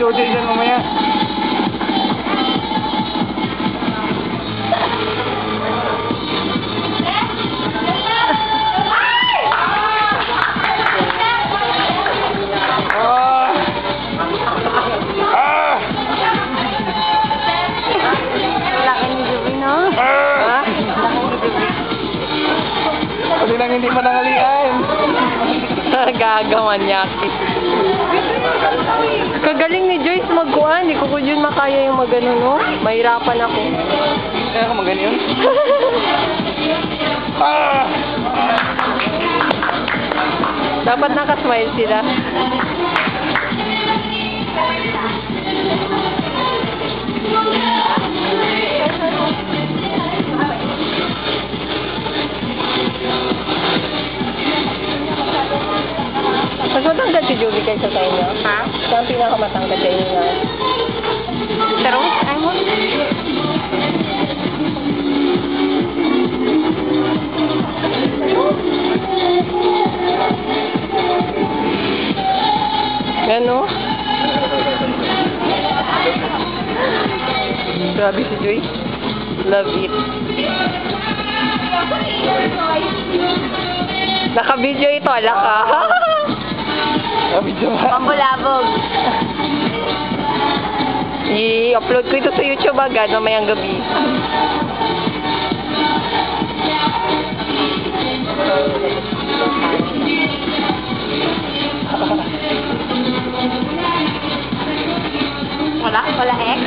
Jojo dyan mamaya. Pwede lang hindi manangalian. Gagawan niya. Kagaling ni Joyce magkuhan. Hindi ko yun makaya yung magano, no? Mahirapan ako. Kaya ka maganyan? Dapat nakasmile sila. Mas matangkad si Julie kaysa sa inyo? Ha? Siya ang pinakamatangkad sa inyo na. Pero, ay mo? Ano? Grabe si Joyce. Love it. Naka-video ito, ala ka. Video ba? Pambulabog. I-upload ko ito sa YouTube agad mamayang gabi. Wala? Wala ex?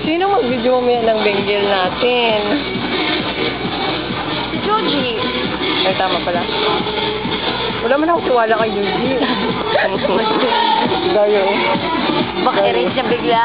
Sino mag-video mo yan ng benggil natin? Si Joji. Ay, tama pala. Wala man akong tiwala kay Joji. Dayo. Baka erase niya bigla.